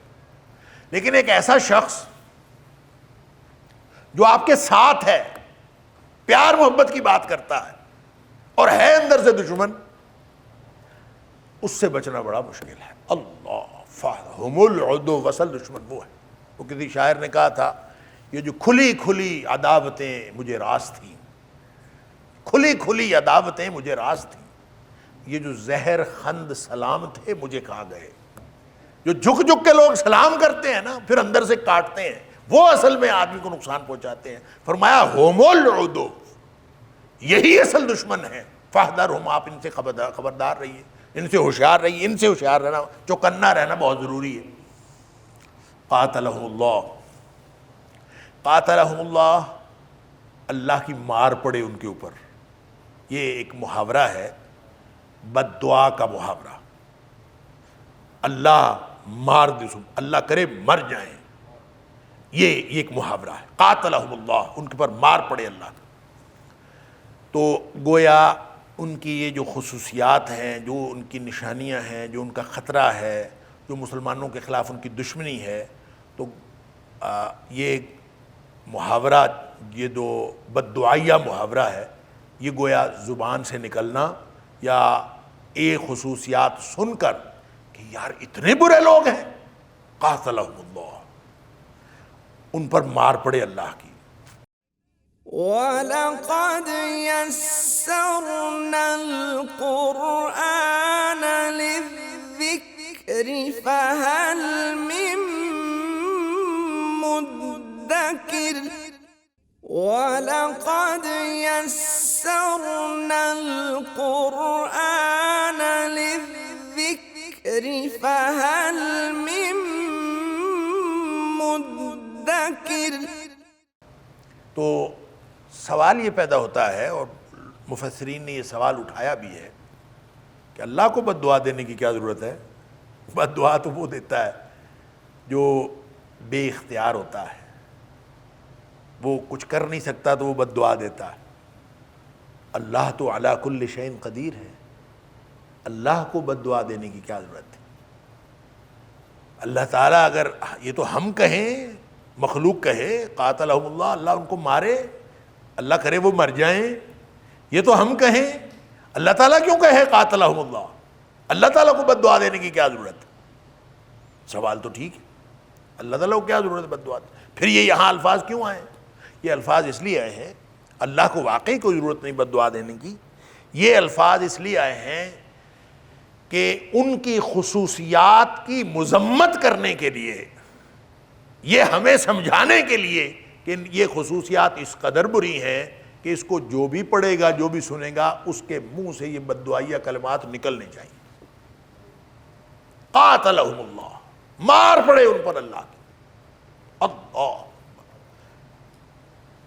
لیکن ایک ایسا شخص جو آپ کے ساتھ ہے، پیار محبت کی بات کرتا ہے اور ہے اندر سے دشمن، اس سے بچنا بڑا مشکل ہے۔ اللہ فاہم العدو، وصل دشمن وہ ہے۔ وہ کسی شاعر نے کہا تھا یہ جو کھلی کھلی عداوتیں مجھے راز تھیں، کھلی کھلی عداوتیں مجھے راز تھیں، یہ جو زہر خند سلام تھے مجھے کہاں گئے۔ جو جھک جھک کے لوگ سلام کرتے ہیں نا پھر اندر سے کاٹتے ہیں، وہ اصل میں آدمی کو نقصان پہنچاتے ہیں۔ فرمایا ہم العدو، یہی اصل دشمن ہے۔ فاحذرہم، آپ ان سے خبردار رہیے، ان سے ہوشیار رہیے۔ ان سے ہوشیار رہنا، چوکنا رہنا بہت ضروری ہے۔ قاتلہم اللہ، قاتلہم اللہ، اللہ کی مار پڑے ان کے اوپر۔ یہ ایک محاورہ ہے، بد دعا کا محاورہ۔ اللہ مار دے، اللہ کرے مر جائیں، یہ ایک محاورہ ہے۔ قاتلہم اللہ، ان کے اوپر مار پڑے اللہ کا۔ تو گویا ان کی یہ جو خصوصیات ہیں، جو ان کی نشانیاں ہیں، جو ان کا خطرہ ہے، جو مسلمانوں کے خلاف ان کی دشمنی ہے، تو یہ محاورہ، یہ جو بد دعائیہ محاورہ ہے، یہ گویا زبان سے نکلنا یا ایک خصوصیات سن کر کہ یار اتنے برے لوگ ہیں، قاتلہم اللہ، ان پر مار پڑے اللہ کی۔ وَلَقَدْ يَسَّرْنَا الْقُرْآنَ لِلذِّكْرِ فَهَلْ مِن مُّدَّكِرٍ وَلَقَدْ يَسَّرْنَا الْقُرْآنَ لِلذِّكْرِ فَهَلْ مِن مُّدَّكِرٍ۔ تو سوال یہ پیدا ہوتا ہے، اور مفسرین نے یہ سوال اٹھایا بھی ہے کہ اللہ کو بد دعا دینے کی کیا ضرورت ہے؟ بد دعا تو وہ دیتا ہے جو بے اختیار ہوتا ہے، وہ کچھ کر نہیں سکتا تو وہ بد دعا دیتا ہے۔ اللہ تو علی کل شیء قدیر ہے، اللہ کو بد دعا دینے کی کیا ضرورت ہے؟ اللہ تعالیٰ اگر یہ تو ہم کہیں، مخلوق کہے قاتلہم اللہ، اللہ ان کو مارے، اللہ کرے وہ مر جائیں، یہ تو ہم کہیں، اللہ تعالیٰ کیوں کہے قاتلہم اللہ؟ اللہ تعالیٰ کو بد دعا دینے کی کیا ضرورت ہے؟ سوال تو ٹھیک ہے، اللہ تعالیٰ کو کیا ضرورت ہے بد دعا؟ پھر یہ یہاں الفاظ کیوں آئے؟ یہ الفاظ اس لیے آئے ہیں، اللہ کو واقعی کوئی ضرورت نہیں بد دعا دینے کی، یہ الفاظ اس لیے آئے ہیں کہ ان کی خصوصیات کی مذمت کرنے کے لیے، یہ ہمیں سمجھانے کے لیے کہ یہ خصوصیات اس قدر بری ہیں کہ اس کو جو بھی پڑھے گا، جو بھی سنے گا، اس کے منہ سے یہ بد دعائیہ کلمات نکلنے چاہیے۔ قاتلہم اللہ، مار پڑے ان پر اللہ کی۔ اللہ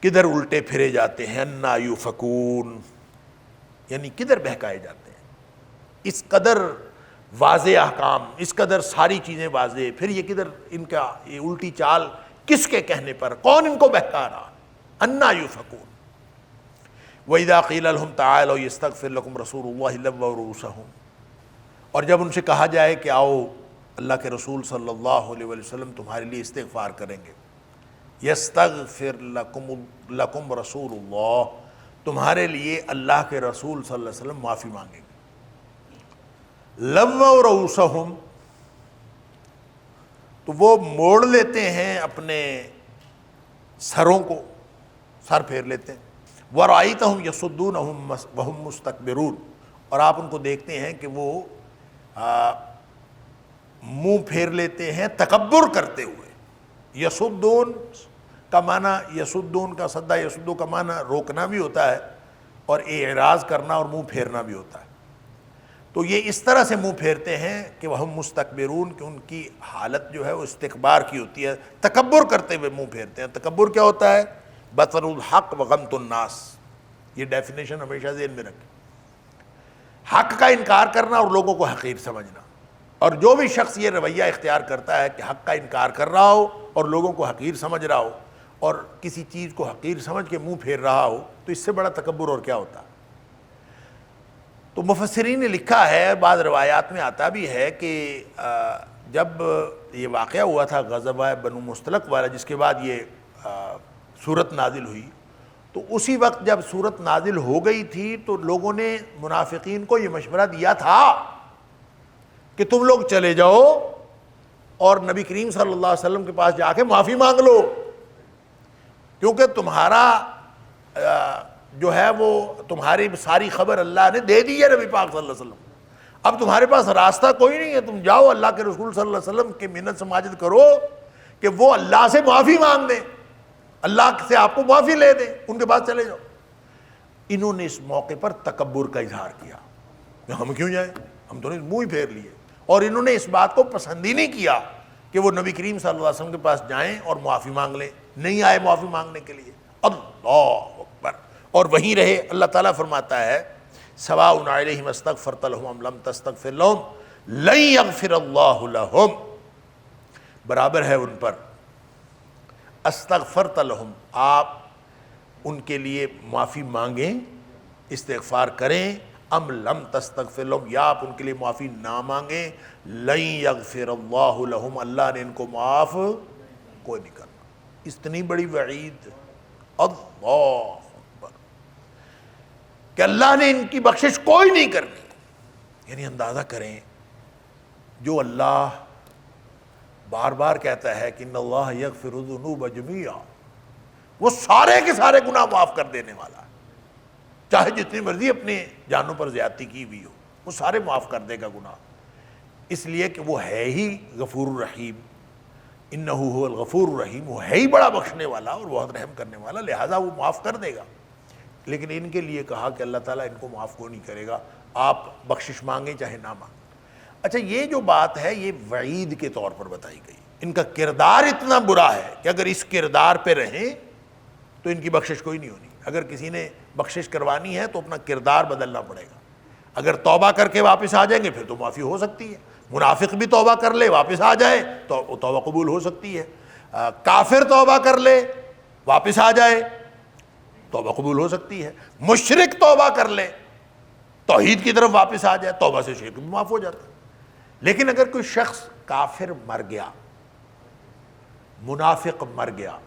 کدھر الٹے پھرے جاتے ہیں، انا یوفکون، یعنی کدھر بہکائے جاتے ہیں۔ اس قدر واضح احکام، اس قدر ساری چیزیں واضح، پھر یہ کدھر ان کا یہ الٹی چال کس کے کہنے پر، کون ان کو بہکا رہا؟ انا یوفکون۔ وَإِذَا قِيلَ لَهُمْ تَعَالَوْا يَسْتَغْفِرْ لَكُمْ رَسُولُ اللَّهِ لَوَّوْا رُءُوسَهُمْ، اور جب ان سے کہا جائے کہ آؤ اللہ کے رسول صلی اللہ علیہ وسلم تمہارے لیے استغفار کریں گے، یستغفر لکم رسول اللہ، تمہارے لیے اللہ کے رسول صلی اللہ علیہ وسلم معافی مانگیں گے۔ لووا رؤوسہم، تو وہ موڑ لیتے ہیں اپنے سروں کو، سر پھیر لیتے ہیں۔ وَرَأَيْتَهُمْ يَصُدُّونَهُمْ وَهُمْ مُسْتَكْبِرُونَ، اور آپ ان کو دیکھتے ہیں کہ وہ منہ پھیر لیتے ہیں تکبر کرتے ہوئے۔ یسدون کا معنی، یسدون کا سدا یسدو کا معنی روکنا بھی ہوتا ہے اور اعراض کرنا اور منہ پھیرنا بھی ہوتا ہے۔ تو یہ اس طرح سے منہ پھیرتے ہیں کہ وہ مستکبرون، کہ ان کی حالت جو ہے وہ استکبار کی ہوتی ہے، تکبر کرتے ہوئے منہ پھیرتے ہیں۔ تکبر کیا ہوتا ہے؟ بطر الحق وغمط الناس، یہ ڈیفینیشن ہمیشہ ذہن میں رکھیں۔ حق کا انکار کرنا اور لوگوں کو حقیر سمجھنا، اور جو بھی شخص یہ رویہ اختیار کرتا ہے کہ حق کا انکار کر رہا ہو اور لوگوں کو حقیر سمجھ رہا ہو اور کسی چیز کو حقیر سمجھ کے منہ پھیر رہا ہو، تو اس سے بڑا تکبر اور کیا ہوتا ہے؟ تو مفسرین نے لکھا ہے، بعض روایات میں آتا بھی ہے کہ جب یہ واقعہ ہوا تھا غزوہ بنو مستلق والا، جس کے بعد یہ سورت نازل ہوئی، تو اسی وقت جب سورت نازل ہو گئی تھی تو لوگوں نے منافقین کو یہ مشورہ دیا تھا کہ تم لوگ چلے جاؤ اور نبی کریم صلی اللہ علیہ وسلم کے پاس جا کے معافی مانگ لو، کیونکہ تمہارا جو ہے وہ تمہاری ساری خبر اللہ نے دے دی ہے نبی پاک صلی اللہ علیہ وسلم، اب تمہارے پاس راستہ کوئی نہیں ہے، تم جاؤ اللہ کے رسول صلی اللہ علیہ وسلم کے منت سماجت کرو کہ وہ اللہ سے معافی مانگ دیں، اللہ سے آپ کو معافی لے دیں، ان کے پاس چلے جاؤ۔ انہوں نے اس موقع پر تکبر کا اظہار کیا کہ ہم کیوں جائیں، ہم تو نے منہ ہی پھیر لیے، اور انہوں نے اس بات کو پسند ہی نہیں کیا کہ وہ نبی کریم صلی اللہ علیہ وسلم کے پاس جائیں اور معافی مانگ لیں، نہیں آئے معافی مانگنے کے لیے۔ اللہ اکبر، اور وہیں رہے۔ اللہ تعالیٰ فرماتا ہے سواء علیہم استغفرت لہم ام لم تستغفر لہم لن یغفر اللہ لہم، برابر ہے ان پر، استغفرت لہم، آپ ان کے لیے معافی مانگیں، استغفار کریں، ام لم تستغفر لہم، یا آپ ان کے لیے معافی نہ مانگیں، لن یغفر اللہ لہم، اللہ نے ان کو معاف کوئی نہیں کرنا۔ اتنی بڑی وعید، اللہ اکبر، کہ اللہ نے ان کی بخشش کوئی نہیں کرنی۔ یعنی اندازہ کریں، جو اللہ بار بار کہتا ہے کہ ان اللہ یغفر الذنوب جميعا، وہ سارے کے سارے گناہ معاف کر دینے والا ہے، چاہے جتنی مرضی اپنے جانوں پر زیادتی کی ہوئی ہو، وہ سارے معاف کر دے گا گناہ، اس لیے کہ وہ ہے ہی غفور الرحیم، انہ هو الغفور الرحیم، وہ ہے ہی بڑا بخشنے والا اور بہت رحم کرنے والا، لہٰذا وہ معاف کر دے گا۔ لیکن ان کے لیے کہا کہ اللہ تعالیٰ ان کو معاف کو نہیں کرے گا، آپ بخشش مانگیں چاہے نہ مانگیں۔ اچھا، یہ جو بات ہے یہ وعید کے طور پر بتائی گئی، ان کا کردار اتنا برا ہے کہ اگر اس کردار پہ رہیں تو ان کی بخشش کوئی نہیں ہونی۔ اگر کسی نے بخشش کروانی ہے تو اپنا کردار بدلنا پڑے گا، اگر توبہ کر کے واپس آ جائیں گے پھر تو معافی ہو سکتی ہے، منافق بھی توبہ کر لے واپس آ جائے تو توبہ قبول ہو سکتی ہے، کافر توبہ کر لے واپس آ جائے توبہ قبول ہو سکتی ہے، مشرک توبہ کر لے توحید کی طرف واپس آ جائے توبہ سے شرک بھی معاف ہو جاتا ہے۔ لیکن اگر کوئی شخص کافر مر گیا، منافق مر گیا،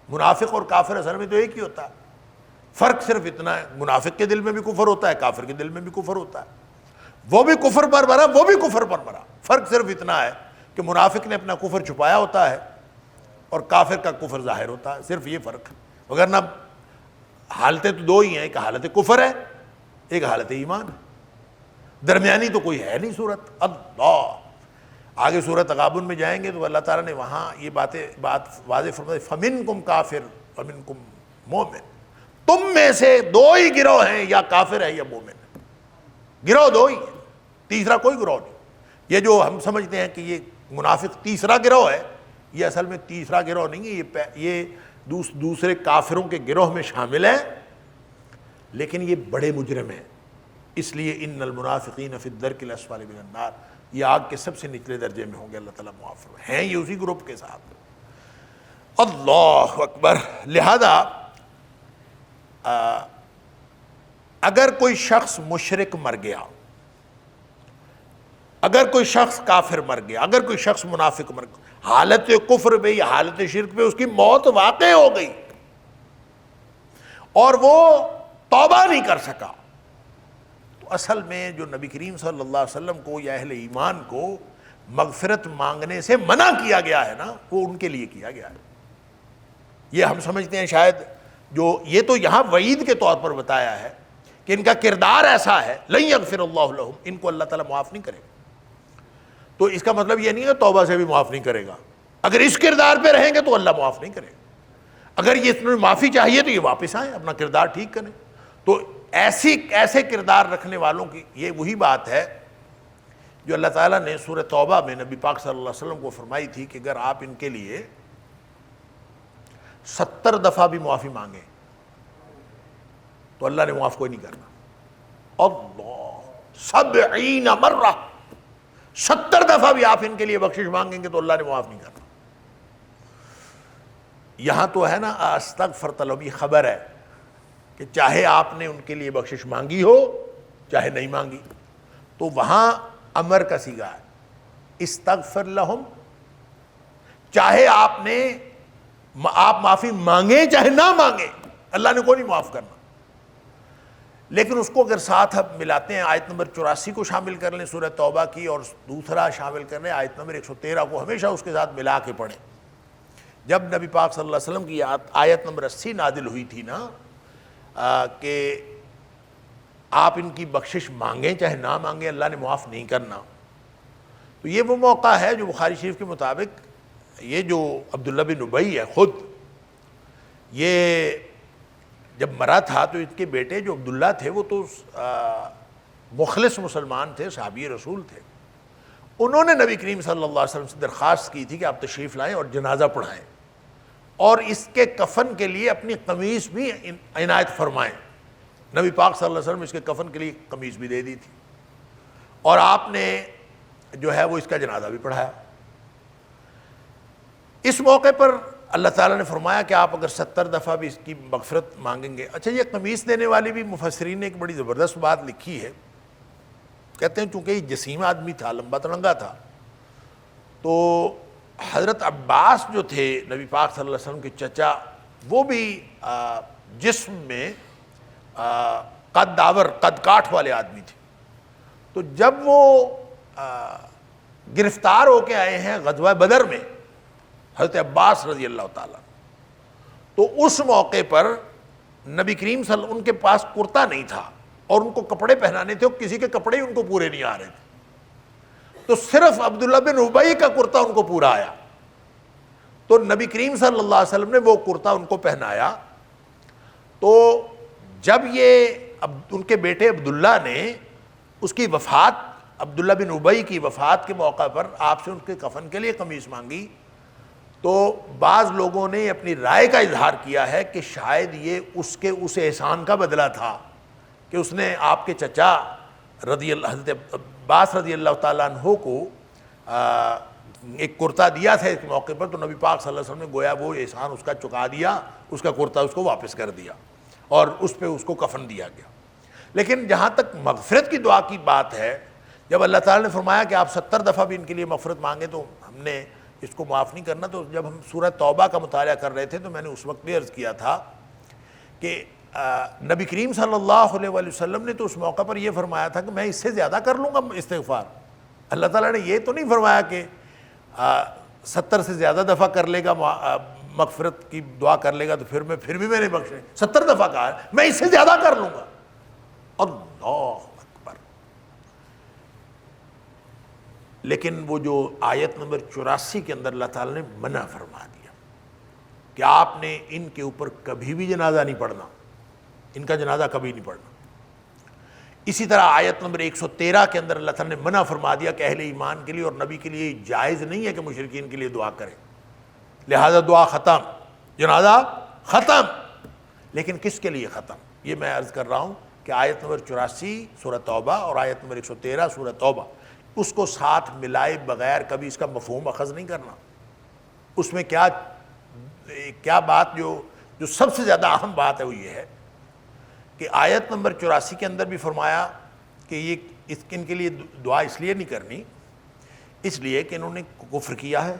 منافق اور کافر اصل میں تو ایک ہی ہوتا ہے، فرق صرف اتنا ہے، منافق کے دل میں بھی کفر ہوتا ہے، کافر کے دل میں بھی کفر ہوتا ہے، وہ بھی کفر پر مرا وہ بھی کفر پر مرا، فرق صرف اتنا ہے کہ منافق نے اپنا کفر چھپایا ہوتا ہے اور کافر کا کفر ظاہر ہوتا ہے، صرف یہ فرق ہے، وگرنہ حالتیں تو دو ہی ہیں، ایک حالت کفر ہے ایک حالت ایمان ہے، درمیانی تو کوئی ہے نہیں صورت۔ اللہ آگے سورۃ تغابن میں جائیں گے تو اللہ تعالیٰ نے وہاں یہ بات واضح فرمائی، فَمِنْكُمْ کافر وَمِنْكُمْ مومن، تم میں سے دو ہی گروہ ہیں، یا کافر ہے یا مومن ہے، گروہ دو ہی ہیں، تیسرا کوئی گروہ نہیں۔ یہ جو ہم سمجھتے ہیں کہ یہ منافق تیسرا گروہ ہے، یہ اصل میں تیسرا گروہ نہیں ہے، یہ دوسرے کافروں کے گروہ میں شامل ہے، لیکن یہ بڑے مجرم ہیں، اس لیے ان المنافقین فی الدرک الاسفل من النار، یہ آگ کے سب سے نچلے درجے میں ہوں گے، اللہ تعالیٰ معاف فرمائے، ہیں یہ اسی گروپ کے ساتھ۔ اللہ اکبر۔ لہذا اگر کوئی شخص مشرک مر گیا، اگر کوئی شخص کافر مر گیا، اگر کوئی شخص منافق مر گیا، حالت کفر پہ یا حالت شرک پہ اس کی موت واقع ہو گئی اور وہ توبہ نہیں کر سکا، تو اصل میں جو نبی کریم صلی اللہ علیہ وسلم کو یا اہل ایمان کو مغفرت مانگنے سے منع کیا گیا ہے نا، وہ ان کے لیے کیا گیا ہے۔ یہ ہم سمجھتے ہیں شاید جو یہ تو یہاں وعید کے طور پر بتایا ہے کہ ان کا کردار ایسا ہے لن یغفر اللہ لہم، ان کو اللہ تعالیٰ معاف نہیں کرے گا. تو اس کا مطلب یہ نہیں ہے توبہ سے بھی معاف نہیں کرے گا. اگر اس کردار پہ رہیں گے تو اللہ معاف نہیں کرے گا. اگر یہ معافی چاہیے تو یہ واپس آئیں، اپنا کردار ٹھیک کریں. تو ایسے کردار رکھنے والوں کی یہ وہی بات ہے جو اللہ تعالیٰ نے سورہ توبہ میں نبی پاک صلی اللہ علیہ وسلم کو فرمائی تھی کہ اگر آپ ان کے لیے 70 دفعہ بھی معافی مانگیں تو اللہ نے معاف کوئی نہیں کرنا. اللہ 70 مرہ، 70 دفعہ بھی آپ ان کے لیے بخشش مانگیں گے تو اللہ نے معاف نہیں کرنا. یہاں تو ہے نا استغفر طلبی خبر ہے کہ چاہے آپ نے ان کے لیے بخشش مانگی ہو چاہے نہیں مانگی، تو وہاں امر کا صیغہ ہے استغفر لہم، چاہے آپ معافی مانگیں چاہے نہ مانگیں اللہ نے کوئی نہیں معاف کرنا. لیکن اس کو اگر ساتھ اب ملاتے ہیں آیت نمبر 84 کو شامل کر لیں سورہ توبہ کی، اور دوسرا شامل کر لیں آیت نمبر 113 کو، ہمیشہ اس کے ساتھ ملا کے پڑھیں. جب نبی پاک صلی اللہ علیہ وسلم کی آیت نمبر 80 نازل ہوئی تھی نا کہ آپ ان کی بخشش مانگیں چاہے نہ مانگیں اللہ نے معاف نہیں کرنا، تو یہ وہ موقع ہے جو بخاری شریف کے مطابق یہ جو عبداللہ بن ابی ہے خود یہ جب مرا تھا تو اس کے بیٹے جو عبداللہ تھے وہ تو مخلص مسلمان تھے، صحابی رسول تھے. انہوں نے نبی کریم صلی اللہ علیہ وسلم سے درخواست کی تھی کہ آپ تشریف لائیں اور جنازہ پڑھائیں اور اس کے کفن کے لیے اپنی قمیص بھی عنایت فرمائیں. نبی پاک صلی اللہ علیہ وسلم اس کے کفن کے لیے قمیص بھی دے دی تھی اور آپ نے جو ہے وہ اس کا جنازہ بھی پڑھایا. اس موقع پر اللہ تعالیٰ نے فرمایا کہ آپ اگر 70 دفعہ بھی اس کی مغفرت مانگیں گے. اچھا، یہ قمیص دینے والی بھی مفسرین نے ایک بڑی زبردست بات لکھی ہے. کہتے ہیں چونکہ یہ جسیم آدمی تھا، لمبا ترنگا تھا، تو حضرت عباس جو تھے نبی پاک صلی اللہ علیہ وسلم کے چچا، وہ بھی جسم میں قد کاٹھ والے آدمی تھے. تو جب وہ گرفتار ہو کے آئے ہیں غزوہ بدر میں حضرت عباس رضی اللہ تعالیٰ، تو اس موقع پر نبی کریم صلی اللہ علیہ وسلم ان کے پاس کرتا نہیں تھا اور ان کو کپڑے پہنانے تھے، اور کسی کے کپڑے ہی ان کو پورے نہیں آ رہے تھے. تو صرف عبداللہ بن ابی کا کرتا ان کو پورا آیا. تو نبی کریم صلی اللہ علیہ وسلم نے وہ کرتا ان کو پہنایا. تو جب یہ ان کے بیٹے عبداللہ نے اس کی وفات، عبداللہ بن ابی کی وفات کے موقع پر آپ سے ان کے کفن کے لیے قمیص مانگی، تو بعض لوگوں نے اپنی رائے کا اظہار کیا ہے کہ شاید یہ اس احسان کا بدلہ تھا کہ اس نے آپ کے چچا حضرت عباس رضی اللہ تعالیٰ عنہ کو ایک کرتا دیا تھا اس موقع پر. تو نبی پاک صلی اللہ علیہ وسلم نے گویا وہ احسان اس کا چکا دیا، اس کا کرتا اس کو واپس کر دیا اور اس پہ اس کو کفن دیا گیا. لیکن جہاں تک مغفرت کی دعا کی بات ہے، جب اللہ تعالیٰ نے فرمایا کہ آپ 70 دفعہ بھی ان کے لیے مغفرت مانگیں تو ہم نے اس کو معاف نہیں کرنا، تو جب ہم سورہ توبہ کا مطالعہ کر رہے تھے تو میں نے اس وقت بھی عرض کیا تھا کہ نبی کریم صلی اللہ علیہ وآلہ وسلم نے تو اس موقع پر یہ فرمایا تھا کہ میں اس سے زیادہ کر لوں گا استغفار. اللہ تعالیٰ نے یہ تو نہیں فرمایا کہ 70 سے زیادہ دفعہ کر لے گا مغفرت کی دعا کر لے گا تو پھر بھی میں نے بخشے. 70 دفعہ کہا ہے میں اس سے زیادہ کر لوں گا. اللہ اکبر. لیکن وہ جو آیت نمبر 84 کے اندر اللہ تعالیٰ نے منع فرما دیا کہ آپ نے ان کے اوپر کبھی بھی جنازہ نہیں پڑھنا، ان کا جنازہ کبھی نہیں پڑھنا. اسی طرح آیت نمبر 113 کے اندر اللہ تعالیٰ نے منع فرما دیا کہ اہل ایمان کے لیے اور نبی کے لیے جائز نہیں ہے کہ مشرکین کے لیے دعا کریں، لہذا دعا ختم، جنازہ ختم. لیکن کس کے لیے ختم؟ یہ میں عرض کر رہا ہوں کہ آیت نمبر 84 سورہ توبہ اور آیت نمبر 113 سورہ توبہ، اس کو ساتھ ملائے بغیر کبھی اس کا مفہوم اخذ نہیں کرنا. اس میں کیا بات جو سب سے زیادہ اہم بات ہے وہ یہ ہے کہ آیت نمبر 84 کے اندر بھی فرمایا کہ یہ ان کے لیے دعا اس لیے نہیں کرنی، اس لیے کہ انہوں نے کفر کیا ہے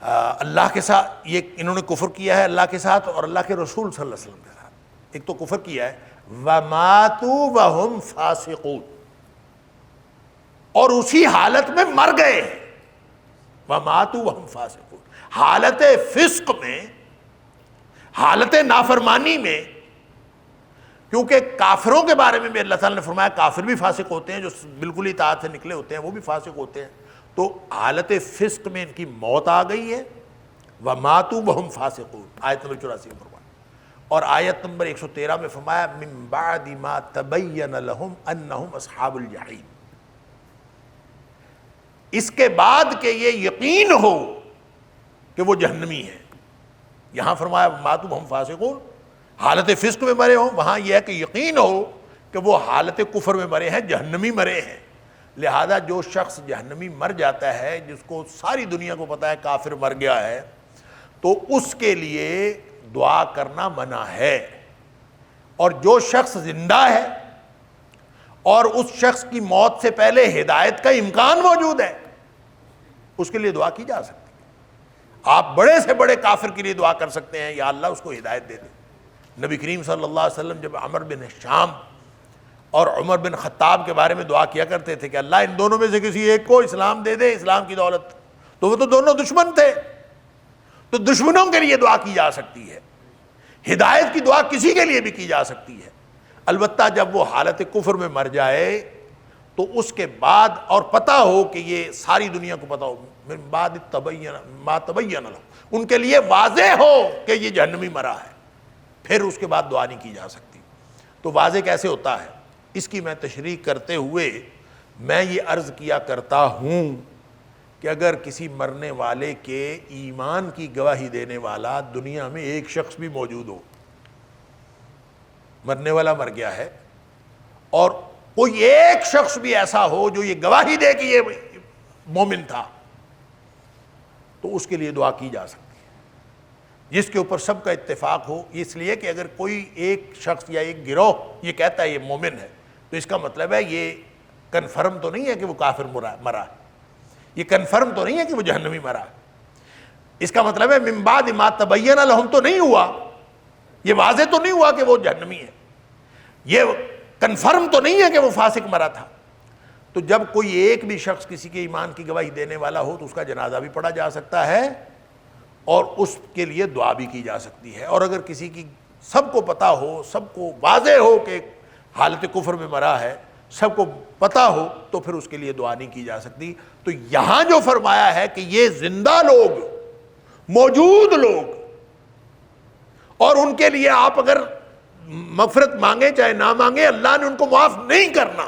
اللہ کے ساتھ، یہ انہوں نے کفر کیا ہے اللہ کے ساتھ اور اللہ کے رسول صلی اللہ علیہ وسلم کے ساتھ. ایک تو کفر کیا ہے وَمَاتُوا وَهُمْ فَاسِقُونَ، اور اسی حالت میں مر گئے. وَمَاتُوا وَهُمْ فَاسِقُونَ، حالت فسق میں حالت نافرمانی میں، کیونکہ کافروں کے بارے میں بھی اللہ تعالیٰ نے فرمایا کافر بھی فاسق ہوتے ہیں، جو بالکل ہی اطاعت سے نکلے ہوتے ہیں وہ بھی فاسق ہوتے ہیں، تو حالت فسق میں ان کی موت آ گئی ہے، وَمَاتُوا وَهُمْ فَاسِقُونَ، آیت نمبر 84 میں فرمایا، اور آیت نمبر 113 میں فرمایا مِن بَعْدِ مَا تَبَيَّنَ لَهُمْ أَنَّهُمْ أَصْحَابُ الْجَحِيمِ، اس کے بعد کہ یہ یقین ہو کہ وہ جہنمی ہے۔ یہاں فرمایا ماتوا ہم فاسقون، حالت فسق میں مرے ہوں، وہاں یہ ہے کہ یقین ہو کہ وہ حالت کفر میں مرے ہیں، جہنمی مرے ہیں۔ لہذا جو شخص جہنمی مر جاتا ہے، جس کو ساری دنیا کو پتا ہے کافر مر گیا ہے، تو اس کے لیے دعا کرنا منع ہے، اور جو شخص زندہ ہے اور اس شخص کی موت سے پہلے ہدایت کا امکان موجود ہے، اس کے لیے دعا کی جا سکتی ہے۔ آپ بڑے سے بڑے کافر کے لیے دعا کر سکتے ہیں، یا اللہ اس کو ہدایت دے دے۔ نبی کریم صلی اللہ علیہ وسلم جب عمر بن شام اور عمر بن خطاب کے بارے میں دعا کیا کرتے تھے کہ اللہ ان دونوں میں سے کسی ایک کو اسلام دے دے، اسلام کی دولت، تو وہ تو دونوں دشمن تھے، تو دشمنوں کے لیے دعا کی جا سکتی ہے، ہدایت کی دعا کسی کے لیے بھی کی جا سکتی ہے۔ البتہ جب وہ حالت کفر میں مر جائے تو اس کے بعد، اور پتہ ہو کہ یہ ساری دنیا کو پتہ ہو، من بعد ما تبین لہم، ان کے لیے واضح ہو کہ یہ جہنمی مرا ہے، پھر اس کے بعد دعا نہیں کی جا سکتی۔ تو واضح کیسے ہوتا ہے، اس کی میں تشریح کرتے ہوئے میں یہ عرض کیا کرتا ہوں کہ اگر کسی مرنے والے کے ایمان کی گواہی دینے والا دنیا میں ایک شخص بھی موجود ہو، مرنے والا مر گیا ہے اور کوئی ایک شخص بھی ایسا ہو جو یہ گواہی دے کہ یہ مومن تھا، تو اس کے لیے دعا کی جا سکتی ہے، جس کے اوپر سب کا اتفاق ہو۔ اس لیے کہ اگر کوئی ایک شخص یا ایک گروہ یہ کہتا ہے یہ مومن ہے، تو اس کا مطلب ہے یہ کنفرم تو نہیں ہے کہ وہ کافر مرا ہے، یہ کنفرم تو نہیں ہے کہ وہ جہنمی مرا ہے، اس کا مطلب ہے من بعد ما تبین لہم تو نہیں ہوا، یہ واضح تو نہیں ہوا کہ وہ جہنمی ہے، یہ کنفرم تو نہیں ہے کہ وہ فاسق مرا تھا۔ تو جب کوئی ایک بھی شخص کسی کے ایمان کی گواہی دینے والا ہو تو اس کا جنازہ بھی پڑھا جا سکتا ہے اور اس کے لیے دعا بھی کی جا سکتی ہے، اور اگر کسی کی سب کو پتہ ہو، سب کو واضح ہو کہ حالت کفر میں مرا ہے، سب کو پتہ ہو، تو پھر اس کے لیے دعا نہیں کی جا سکتی۔ تو یہاں جو فرمایا ہے کہ یہ زندہ لوگ، موجود لوگ، اور ان کے لیے آپ اگر مغفرت مانگے چاہے نہ مانگے، اللہ نے ان کو معاف نہیں کرنا،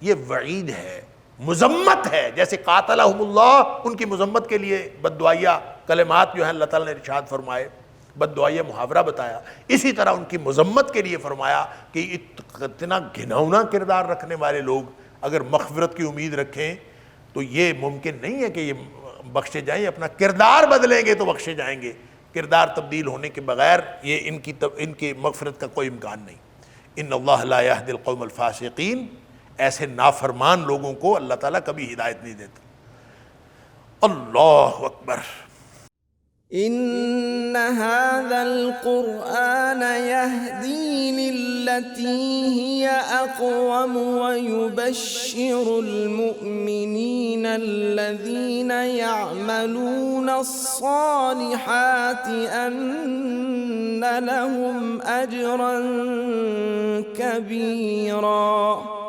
یہ وعید ہے، مذمت ہے۔ جیسے قاتلہم اللہ، ان کی مذمت کے لیے بددعائیہ کلمات جو ہیں اللہ تعالیٰ نے ارشاد فرمائے، بددعائیہ محاورہ بتایا، اسی طرح ان کی مذمت کے لیے فرمایا کہ اتنا گھناؤنا کردار رکھنے والے لوگ اگر مغفرت کی امید رکھیں تو یہ ممکن نہیں ہے کہ یہ بخشے جائیں، اپنا کردار بدلیں گے تو بخشے جائیں گے، کردار تبدیل ہونے کے بغیر یہ ان کی مغفرت کا کوئی امکان نہیں۔ ان اللہ لا یہدی القوم الفاسقین، ایسے نافرمان لوگوں کو اللہ تعالیٰ کبھی ہدایت نہیں دیتا۔ اللہ اکبر۔ ان هذا القرآن يهدي للتي هي اقوم ويبشر المؤمنين الذين يعملون الصالحات ان لهم اجرا كبيرا۔